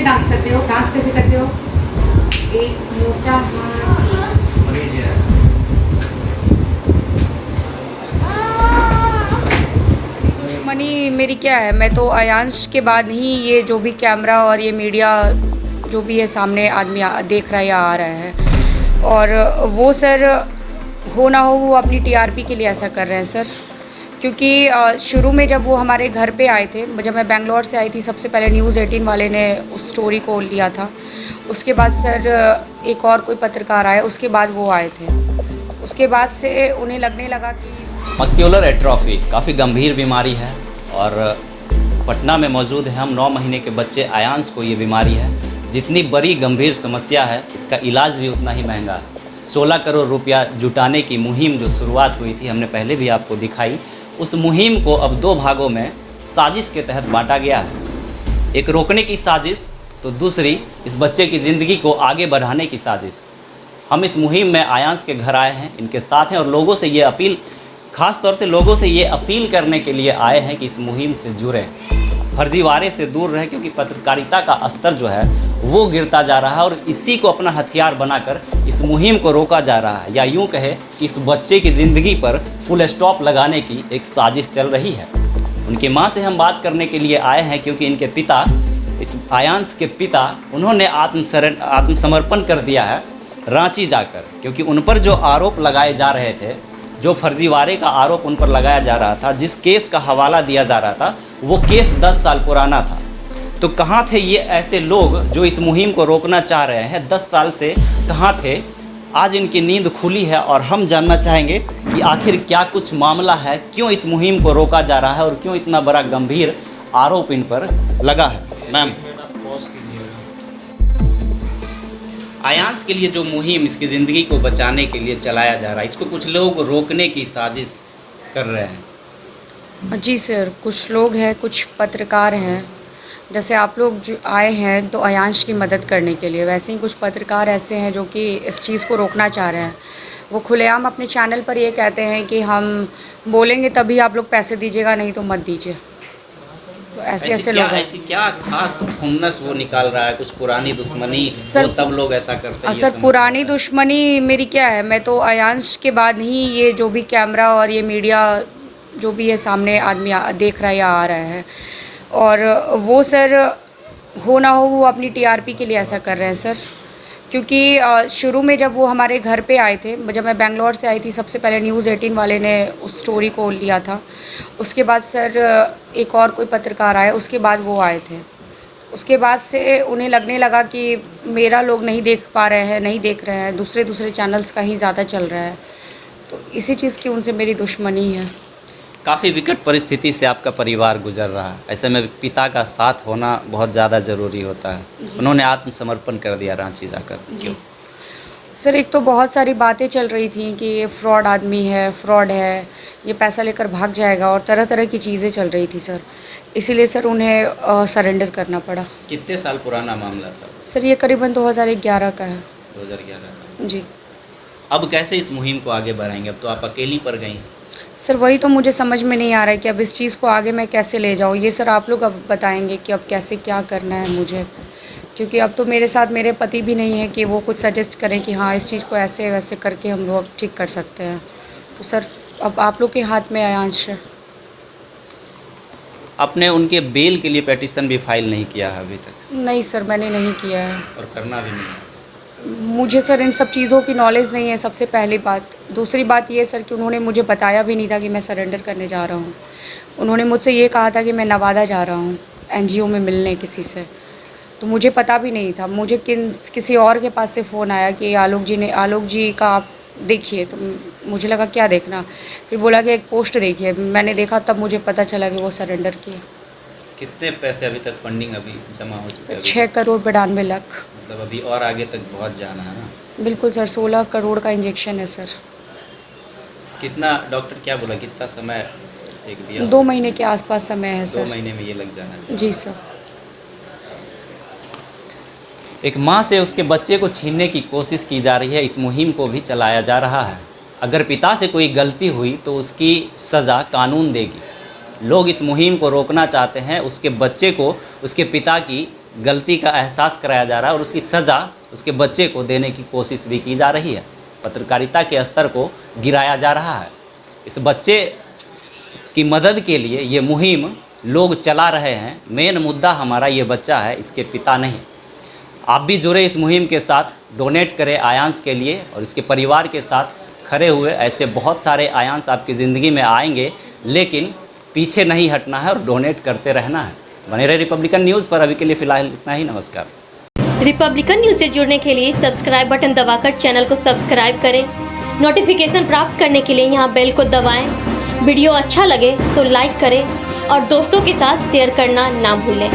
कैसे डांस करते हो? डांस कैसे करते हो? एक मोटा हाथ। दुश्मनी मेरी क्या है, मैं तो अयांश के बाद ही ये जो भी कैमरा और ये मीडिया जो भी है सामने आदमी देख रहा है या आ रहा है। और वो सर हो ना हो वो अपनी टीआरपी के लिए ऐसा कर रहे हैं सर। क्योंकि शुरू में जब वो हमारे घर पे आए थे, जब मैं बैंगलोर से आई थी, सबसे पहले न्यूज़ 18 वाले ने उस स्टोरी को लिया था। उसके बाद सर एक और कोई पत्रकार आए, उसके बाद वो आए थे। उसके बाद से उन्हें लगने लगा कि मस्क्यूलर एट्रोफी काफ़ी गंभीर बीमारी है और पटना में मौजूद है हम 9 महीने के बच्चे आयांश को ये बीमारी है। जितनी बड़ी गंभीर समस्या है, इसका इलाज भी उतना ही महंगा है। 16 करोड़ रुपया जुटाने की मुहिम जो शुरुआत हुई थी, हमने पहले भी आपको दिखाई, उस मुहिम को अब 2 भागों में साजिश के तहत बांटा गया है। एक रोकने की साजिश, तो दूसरी इस बच्चे की ज़िंदगी को आगे बढ़ाने की साजिश। हम इस मुहिम में आयांश के घर आए हैं, इनके साथ हैं और लोगों से ये अपील, ख़ास तौर से लोगों से ये अपील करने के लिए आए हैं कि इस मुहिम से जुड़ें, फर्जीवाड़े से दूर रहें, क्योंकि पत्रकारिता का स्तर जो है वो गिरता जा रहा है और इसी को अपना हथियार बनाकर इस मुहिम को रोका जा रहा है, या यूँ कहे कि इस बच्चे की ज़िंदगी पर फुल स्टॉप लगाने की एक साजिश चल रही है। उनकी माँ से हम बात करने के लिए आए हैं, क्योंकि इनके पिता, इस आयांश के पिता, उन्होंने आत्मसमर्पण कर दिया है रांची जाकर, क्योंकि उन पर जो आरोप लगाए जा रहे थे, जो फर्जीवाड़े का आरोप उन पर लगाया जा रहा था, जिस केस का हवाला दिया जा रहा था, वो केस 10 साल पुराना था। तो कहाँ थे ये ऐसे लोग जो इस मुहिम को रोकना चाह रहे हैं? 10 साल से कहाँ थे? आज इनकी नींद खुली है और हम जानना चाहेंगे कि आखिर क्या कुछ मामला है, क्यों इस मुहिम को रोका जा रहा है और क्यों इतना बड़ा गंभीर आरोप इन पर लगा है। मैम, आयांश के लिए जो मुहिम इसकी ज़िंदगी को बचाने के लिए चलाया जा रहा है, इसको कुछ लोग रोकने की साजिश कर रहे हैं। जी सर, कुछ लोग हैं, कुछ पत्रकार हैं। जैसे आप लोग जो आए हैं तो अयांश की मदद करने के लिए, वैसे ही कुछ पत्रकार ऐसे हैं जो कि इस चीज़ को रोकना चाह रहे हैं। वो खुलेआम अपने चैनल पर ये कहते हैं कि हम बोलेंगे तभी आप लोग पैसे दीजिएगा, नहीं तो मत दीजिए। तो ऐसे लोग हैं। ऐसी क्या खास खुन्नस वो निकाल रहा है? कुछ पुरानी दुश्मनी सर, वो तब लोग ऐसा करते हैं? सर पुरानी दुश्मनी मेरी क्या है, मैं तो अयांश के बाद ही ये जो भी कैमरा और ये मीडिया जो भी है सामने आदमी देख रहा है या आ रहा है। और वो सर हो ना हो वो अपनी टीआरपी के लिए ऐसा कर रहे हैं सर। क्योंकि शुरू में जब वो हमारे घर पे आए थे, जब मैं बैंगलोर से आई थी, सबसे पहले न्यूज़ 18 वाले ने उस स्टोरी को लिया था। उसके बाद सर एक और कोई पत्रकार आए, उसके बाद वो आए थे। उसके बाद से उन्हें लगने लगा कि मेरा लोग नहीं देख पा रहे हैं, नहीं देख रहे हैं, दूसरे चैनल्स का ही ज़्यादा चल रहा है। तो इसी चीज़ की उनसे मेरी दुश्मनी है। काफ़ी विकट परिस्थिति से आपका परिवार गुजर रहा है, ऐसे में पिता का साथ होना बहुत ज़्यादा ज़रूरी होता है। उन्होंने आत्मसमर्पण कर दिया रांची जाकर, क्यों? सर एक तो बहुत सारी बातें चल रही थी कि ये फ्रॉड आदमी है, फ्रॉड है, ये पैसा लेकर भाग जाएगा, और तरह तरह की चीज़ें चल रही थी सर। इसीलिए सर उन्हें सरेंडर करना पड़ा। कितने साल पुराना मामला था? सर ये करीबन 2011 का है। 2011 का। जी। अब कैसे इस मुहिम को आगे बढ़ाएंगे? अब तो आप अकेली पड़ गई हैं। सर वही तो मुझे समझ में नहीं आ रहा है कि अब इस चीज़ को आगे मैं कैसे ले जाऊँ। ये सर आप लोग अब बताएंगे कि अब कैसे क्या करना है मुझे, क्योंकि अब तो मेरे साथ मेरे पति भी नहीं है कि वो कुछ सजेस्ट करें कि हाँ इस चीज़ को ऐसे वैसे करके हम लोग ठीक कर सकते हैं। तो सर अब आप लोग के हाथ में आयांश है। आपने उनके बेल के लिए पेटिशन भी फाइल नहीं किया है अभी तक? नहीं सर, मैंने नहीं किया है और करना भी नहीं है? मुझे सर इन सब चीज़ों की नॉलेज नहीं है, सबसे पहली बात। दूसरी बात ये सर कि उन्होंने मुझे बताया भी नहीं था कि मैं सरेंडर करने जा रहा हूँ। उन्होंने मुझसे ये कहा था कि मैं नवादा जा रहा हूँ एनजीओ में मिलने किसी से, तो मुझे पता भी नहीं था। मुझे किसी और के पास से फ़ोन आया कि आलोक जी का आप देखिए, तो मुझे लगा क्या देखना, फिर बोला कि एक पोस्ट देखिए। मैंने देखा तब मुझे पता चला कि वो सरेंडर किया। कितने पैसे अभी तक फंडिंग अभी जमा हो चुके हैं? 6 करोड़ 92 लाख। मतलब अभी और आगे तक बहुत जाना है ना? बिल्कुल सर, 16 करोड़ का इंजेक्शन है सर। कितना, डॉक्टर क्या बोला, कितना समय एक दिया? 2 महीने के आसपास समय है सर। 2 महीने में ये लग जाना चाहिए। जी सर। एक माँ से उसके बच्चे को छीनने की कोशिश की जा रही है, इस मुहिम को भी चलाया जा रहा है। अगर पिता से कोई गलती हुई तो उसकी सज़ा कानून देगी, लोग इस मुहिम को रोकना चाहते हैं। उसके बच्चे को उसके पिता की गलती का एहसास कराया जा रहा है और उसकी सज़ा उसके बच्चे को देने की कोशिश भी की जा रही है। पत्रकारिता के स्तर को गिराया जा रहा है। इस बच्चे की मदद के लिए ये मुहिम लोग चला रहे हैं। मेन मुद्दा हमारा ये बच्चा है, इसके पिता नहीं। आप भी जुड़े इस मुहिम के साथ, डोनेट करें आयांश के लिए और इसके परिवार के साथ खड़े हुए। ऐसे बहुत सारे आयांश आपकी ज़िंदगी में आएंगे, लेकिन पीछे नहीं हटना है और डोनेट करते रहना है। बने रहे रिपब्लिकन न्यूज़ पर। अभी के लिए फ़िलहाल इतना ही। नमस्कार। रिपब्लिकन न्यूज़ से जुड़ने के लिए सब्सक्राइब बटन दबाकर चैनल को सब्सक्राइब करें। नोटिफिकेशन प्राप्त करने के लिए यहाँ बेल को दबाएं। वीडियो अच्छा लगे तो लाइक करें और दोस्तों के साथ शेयर करना ना भूलें।